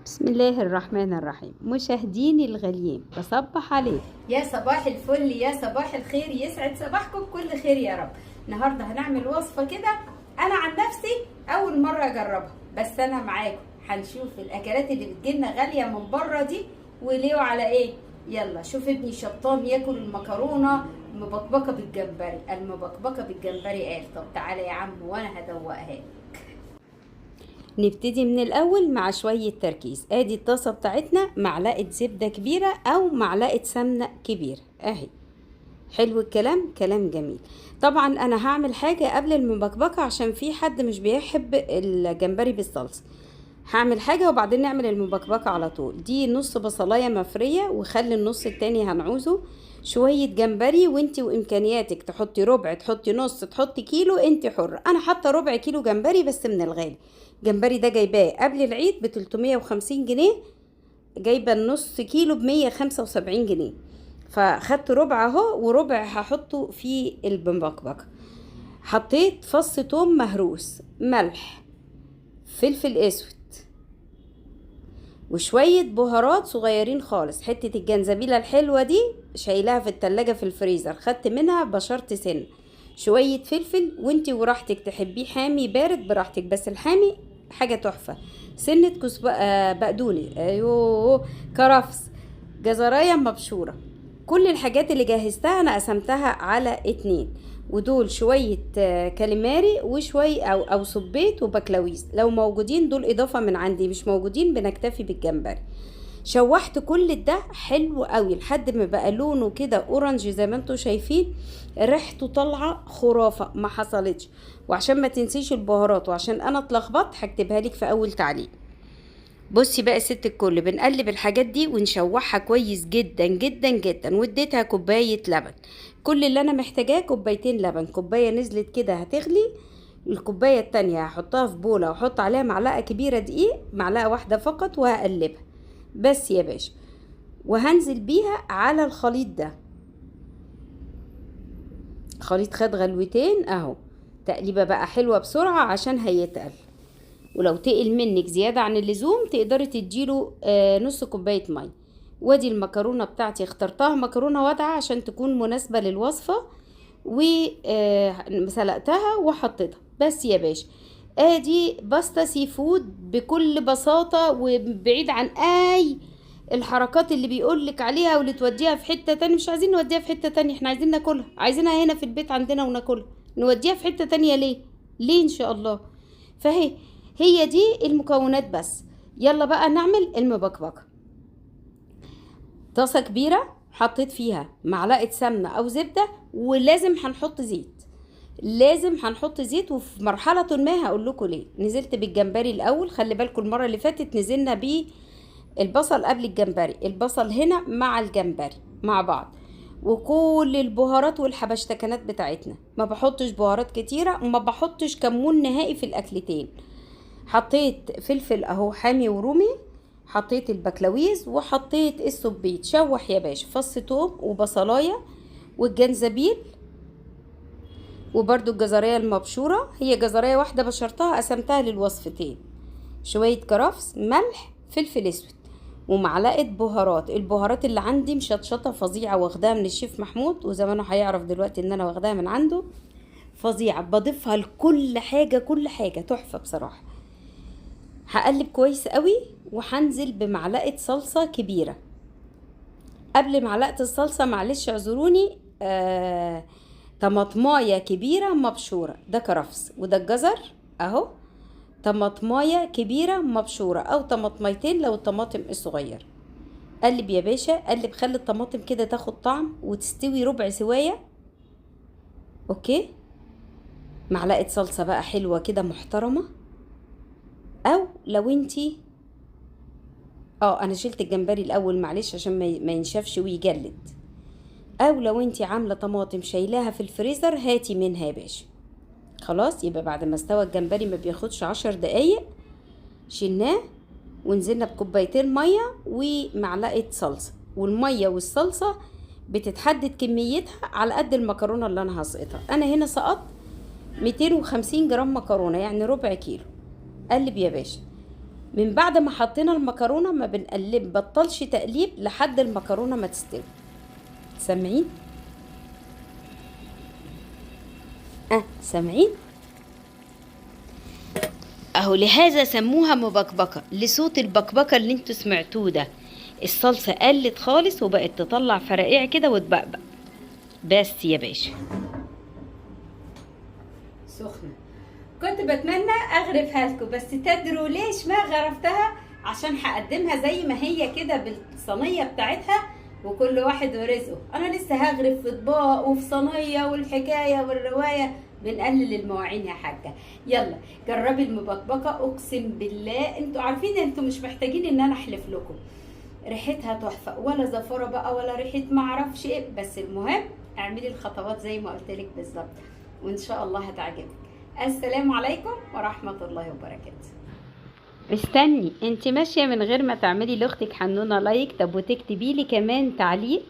بسم الله الرحمن الرحيم. مشاهديني الغاليين، بصبح عليكم. يا صباح الفل، يا صباح الخير، يسعد صباحكم بكل خير يا رب. النهارده هنعمل وصفه كده انا عن نفسي اول مره اجربها، بس انا معاكم هنشوف الاكلات اللي بتجيلنا غاليه من بره دي وليه وعلى ايه. يلا شوف ابني شطان ياكل المكرونه مبكبكه بالجمبري، المبكبكه بالجمبري قال طب تعالى يا عم وانا هدوقها. نبتدي من الاول مع شويه تركيز. ادي الطاسه بتاعتنا، معلقه زبده كبيره او معلقه سمنه كبيره اهي. حلو الكلام، كلام جميل. طبعا انا هعمل حاجه قبل المبكبكه عشان في حد مش بيحب الجمبري بالصلصه. هعمل حاجه وبعدين نعمل المبكبكه على طول. دي نص بصلايه مفريه، وخلي النص التاني هنعوزه شويه جمبري، وانتي وامكانياتك تحطي ربع، تحطي نص، تحطي كيلو، انتي حره. انا حاطه ربع كيلو جمبري بس من الغالي. الجمبري ده جايباه قبل العيد ب 350 جنيه، جايبه النص كيلو ب 175 جنيه. فخدت ربع اهو، وربع هحطه في المبكبكه. حطيت فص توم مهروس، ملح، فلفل اسود، وشوية بهارات صغيرين خالص. حتة الجنزبيلة الحلوة دي شايلاها في التلاجة في الفريزر، خدت منها بشرت سن. شوية فلفل، وانتي وراحتك تحبيه حامي بارد براحتك، بس الحامي حاجة تحفة. سنة بقدونس، ايوه، كرفس، جزراية مبشورة. كل الحاجات اللي جهزتها انا قسمتها على 2، ودول شوية كاليماري، وشوية او صبيت وبكلاويز لو موجودين، دول اضافة من عندي، مش موجودين بنكتفي بالجمبري. شوحت كل ده حلو قوي لحد ما بقى لونه كده اورنج زي ما انتوا شايفين. ريحته طالعه خرافه ما حصلتش. وعشان ما تنسيش البهارات، وعشان انا اتلخبطت هكتبها لك في اول تعليق. بصي بقى ست الكل، بنقلب الحاجات دي ونشوحها كويس جدا جدا جدا، واديتها كوبايه لبن. كل اللي انا محتاجاه كوبايتين لبن. كوبايه نزلت كده هتغلي، الكوبايه التانية هحطها في بوله واحط عليها معلقه كبيره دقيق، معلقه واحده فقط، وهقلبها بس يا باشا. وهنزل بيها على الخليط ده. خليط خد غلوتين اهو. تقليبه بقى حلوه بسرعه عشان هيتقل. ولو تقل منك زيادة عن اللزوم تقدري تديله نص كوباية مية. وادي المكرونة بتاعتي، اخترتها مكرونة وادعة عشان تكون مناسبة للوصفة، وسلقتها وحطيتها بس يا باشا. ادي باستا سي فود بكل بساطة، وبعيد عن اي الحركات اللي بيقولك عليها واللي توديها في حتة تانية. مش عايزين نوديها في حتة تانية، احنا عايزين ناكلها، عايزينها هنا في البيت عندنا وناكلها. نوديها في حتة تانية ليه؟ ليه ان شاء الله. فهي هي دي المكونات بس. يلا بقى نعمل المبكبكة. طاسة كبيرة حطيت فيها معلقة سمنة او زبدة، ولازم هنحط زيت. لازم هنحط زيت. وفي مرحلة ما هقول لكم ليه. نزلت بالجمبري الاول، خلي بالكم المرة اللي فاتت نزلنا بيه البصل قبل الجمبري. البصل هنا مع الجمبري مع بعض، وكل البهارات والحبشتكنات بتاعتنا. ما بحطش بهارات كتيرة، وما بحطش كمون نهائي في الاكلتين. حطيت فلفل اهو حامي ورومي، حطيت البكلاويز، وحطيت السبيت. شوح يا باشا فص توم وبصلايه والجنزبيل، وبرده الجزرية المبشورة. هي جزرية واحدة بشرتها قسمتها للوصفتين. شوية كرفس، ملح، فلفل اسود، ومعلقة بهارات. البهارات اللي عندي مشطشطة فظيعة، واخداها من الشيف محمود، وزمانه هيعرف دلوقتي ان انا واخداها من عنده. فظيعة، بضيفها لكل حاجة، كل حاجة تحفة بصراحة. هقلب كويس قوي، وهنزل بمعلقة صلصة كبيرة. قبل معلقة الصلصة معلش اعذروني، طماطماية كبيرة مبشورة. ده كرفس وده الجزر اهو. طماطماية كبيرة مبشورة او طماطميتين لو الطماطم الصغير. قلب يا باشا، قلب، خلي الطماطم كده تاخد طعم وتستوي ربع سواية. اوكي. معلقة صلصة بقى حلوة كده محترمة. او لو انتي انا شلت الجمبري الاول معلش عشان ما ينشفش ويجلد. او لو انتي عامله طماطم شايلاها في الفريزر هاتي منها يا باشا. خلاص، يبقى بعد ما استوى الجمبري ما بياخدش 10 دقايق شلناه، ونزلنا بكوبايتين ميه ومعلقه صلصه. والميه والصلصه بتتحدد كميتها على قد المكرونه اللي انا هسقطها. انا هنا سقطت 250 جرام مكرونه، يعني ربع كيلو. قلب يا باشا. من بعد ما حطينا المكرونه ما بطلش تقليب لحد المكرونه ما تستوي. سامعين؟ سامعين اهو. لهذا سموها مبكبكه، لصوت البكبكه اللي انتوا سمعتوه ده. الصلصه قلت خالص وبقت تطلع فرقيع كده وتبقبق. بس يا باشا سخنه. كنت بتمنى اغرفها لكم، بس تدروا ليش ما غرفتها؟ عشان هقدمها زي ما هي كده بالصينيه بتاعتها، وكل واحد ورزقه. انا لسه هغرف في اطباق وفي صينيه والحكايه والروايه. بنقلل المواعين يا حاجه. يلا جربي المبكبكه، اقسم بالله انتوا عارفين انتوا مش محتاجين ان انا احلف لكم. ريحتها تحفه، ولا زفاره بقى ولا ريحه معرفش ايه. بس المهم اعملي الخطوات زي ما قلت لك بالظبط، وان شاء الله هتعجبك. السلام عليكم ورحمه الله وبركاته. استني، انت ماشيه من غير ما تعملي لاختك حنونه لايك؟ طب وتكتبي لي كمان تعليق.